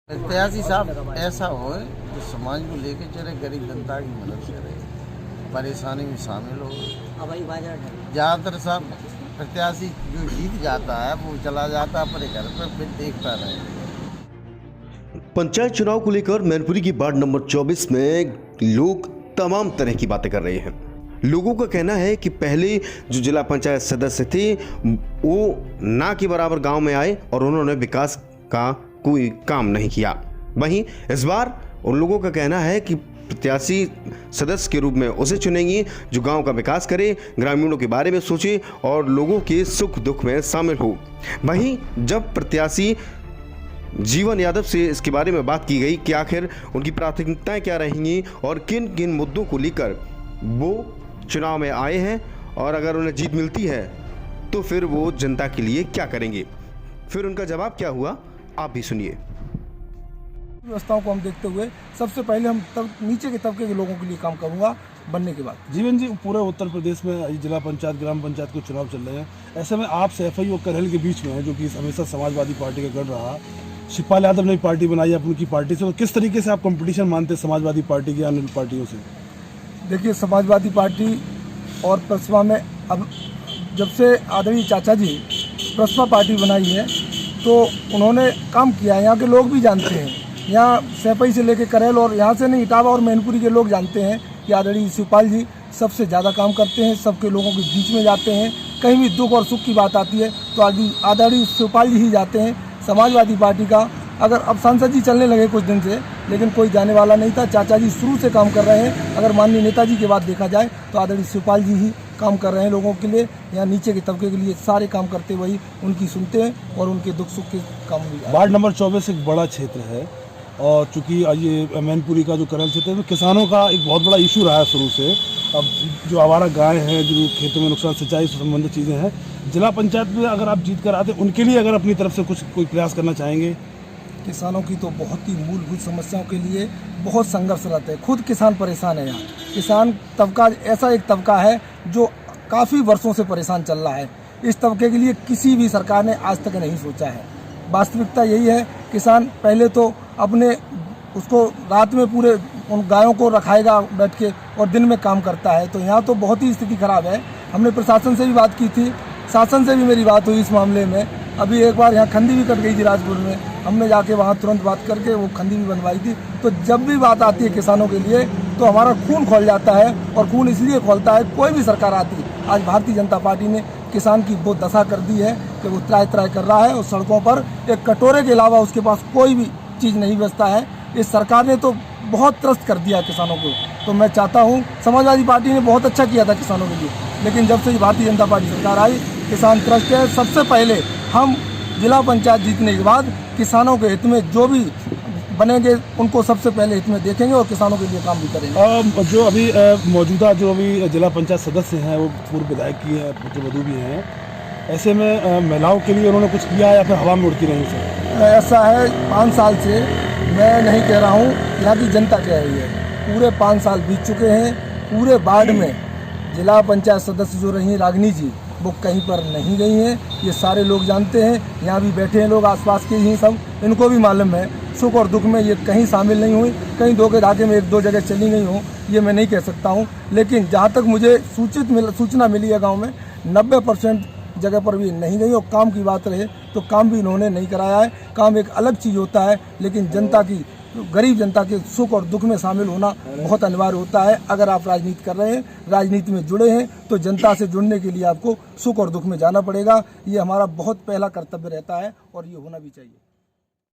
प्रत्याशी साहब ऐसा हो जो समाज को लेके चले, गरीब जनता की मदद करे, परेशानी में शामिल हो। ज़्यादातर साहब प्रत्याशी जो जीत जाता है वो चला जाता है अपने घर पर, फिर देखता रहे। पंचायत चुनाव को लेकर मैनपुरी की वार्ड नंबर 24 में लोग तमाम तरह की बातें कर रहे हैं। लोगों का कहना है कि पहले जो जिला पंचायत सदस्य थे वो ना के बराबर गांव में आए और उन्होंने विकास का कोई काम नहीं किया। वहीं इस बार उन लोगों का कहना है कि प्रत्याशी सदस्य के रूप में उसे चुनेंगे जो गांव का विकास करे, ग्रामीणों के बारे में सोचे और लोगों के सुख दुख में शामिल हो। वहीं जब प्रत्याशी जीवन यादव से इसके बारे में बात की गई कि आखिर उनकी प्राथमिकताएं क्या रहेंगी और किन किन मुद्दों को लेकर वो चुनाव में आए हैं और अगर उन्हें जीत मिलती है तो फिर वो जनता के लिए क्या करेंगे, फिर उनका जवाब क्या हुआ आप भी सुनिए। व्यवस्थाओं को हम देखते हुए सबसे पहले हम नीचे के तबके के लोगों के लिए काम करूंगा बनने के बाद। जीवन जी, पूरे उत्तर प्रदेश में जिला पंचायत ग्राम पंचायत के चुनाव चल रहे हैं, ऐसे में आप सैफई और करहल के बीच में है जो कि हमेशा समाजवादी पार्टी का गढ़ रहा। शिवपाल यादव ने पार्टी बनाई अपनी की पार्टी से, और किस तरीके से आप कंपटीशन मानते हैं समाजवादी पार्टी की अन्य पार्टियों से? देखिए, समाजवादी पार्टी और प्रसपा में अब जब से आदरणीय चाचा जी प्रसपा पार्टी बनाई है तो उन्होंने काम किया है। यहाँ के लोग भी जानते हैं, यहाँ सैफई से लेकर करहल और यहाँ से नहीं इटावा और मैनपुरी के लोग जानते हैं कि आदरणीय शिवपाल जी सबसे ज़्यादा काम करते हैं, सबके लोगों के बीच में जाते हैं। कहीं भी दुख और सुख की बात आती है तो आदरणीय शिवपाल जी ही जाते हैं। समाजवादी पार्टी का अगर अब सांसद जी चलने लगे कुछ दिन से, लेकिन कोई जाने वाला नहीं था। चाचा जी शुरू से काम कर रहे हैं। अगर माननीय नेताजी की बात देखा जाए तो आदरणीय शिवपाल जी ही काम कर रहे हैं लोगों के लिए, या नीचे के तबके के लिए सारे काम करते वही उनकी सुनते हैं और उनके दुख सुख के काम भी। वार्ड नंबर 24 एक बड़ा क्षेत्र है और चूंकि ये मैनपुरी का जो करहल क्षेत्र है किसानों का एक बहुत बड़ा इशू रहा है शुरू से। अब जो आवारा गाय हैं, जो खेतों में नुकसान, सिंचाई से संबंधित चीज़ें हैं, जिला पंचायत में अगर आप जीत कर आते उनके लिए अगर अपनी तरफ से कोई प्रयास करना चाहेंगे? किसानों की तो बहुत ही मूलभूत समस्याओं के लिए बहुत संघर्ष रहते हैं। खुद किसान परेशान है। यहाँ किसान तबका ऐसा एक तबका है जो काफ़ी वर्षों से परेशान चल रहा है। इस तबके के लिए किसी भी सरकार ने आज तक नहीं सोचा है। वास्तविकता यही है, किसान पहले तो अपने उसको रात में पूरे उन गायों को रखाएगा बैठ के और दिन में काम करता है। तो यहाँ तो बहुत ही स्थिति खराब है। हमने प्रशासन से भी बात की थी, शासन से भी मेरी बात हुई इस मामले में। अभी एक बार यहाँ खंडी भी कट गई थी राजपुर में, हमने जाके वहाँ तुरंत बात करके वो खंडी भी बनवाई थी। तो जब भी बात आती है किसानों के लिए तो हमारा खून खोल जाता है, और खून इसलिए खोलता है कोई भी सरकार आती। आज भारतीय जनता पार्टी ने किसान की वो दशा कर दी है कि वो त्राय त्राय कर रहा है और सड़कों पर एक कटोरे के अलावा उसके पास कोई भी चीज़ नहीं बचता है। इस सरकार ने तो बहुत त्रस्त कर दिया किसानों को। तो मैं चाहता हूँ, समाजवादी पार्टी ने बहुत अच्छा किया था किसानों के लिए, लेकिन जब से भारतीय जनता पार्टी सरकार आई किसान त्रस्त है। सबसे पहले हम जिला पंचायत जीतने के बाद किसानों के हित में जो भी बनेंगे उनको सबसे पहले हित में देखेंगे और किसानों के लिए काम भी करेंगे। जो अभी मौजूदा जो अभी जिला पंचायत सदस्य हैं वो पूर्व विधायक की है, पुत्रवधू भी हैं, ऐसे में महिलाओं के लिए उन्होंने कुछ किया या फिर हवा में उड़ती रही? सर ऐसा है, 5 साल से मैं नहीं कह रहा हूँ, यहाँ की जनता कह रही है। पूरे 5 साल बीत चुके हैं। पूरे वार्ड में जिला पंचायत सदस्य जो रही रागिनी जी वो कहीं पर नहीं गई हैं। ये सारे लोग जानते हैं, यहाँ भी बैठे हैं लोग आसपास के ही सब, इनको भी मालूम है। सुख और दुख में ये कहीं शामिल नहीं हुई, कहीं धोखे धाके में 1-2 जगह चली गई हूँ ये मैं नहीं कह सकता हूँ। लेकिन जहाँ तक मुझे सूचना मिली है गाँव में 90% जगह पर भी नहीं गई। और काम की बात रहे तो काम भी इन्होंने नहीं कराया है। काम एक अलग चीज़ होता है, लेकिन जनता की, गरीब जनता के सुख और दुख में शामिल होना बहुत अनिवार्य होता है। अगर आप राजनीति कर रहे हैं, राजनीति में जुड़े हैं, तो जनता से जुड़ने के लिए आपको सुख और दुख में जाना पड़ेगा। ये हमारा बहुत पहला कर्तव्य रहता है और ये होना भी चाहिए।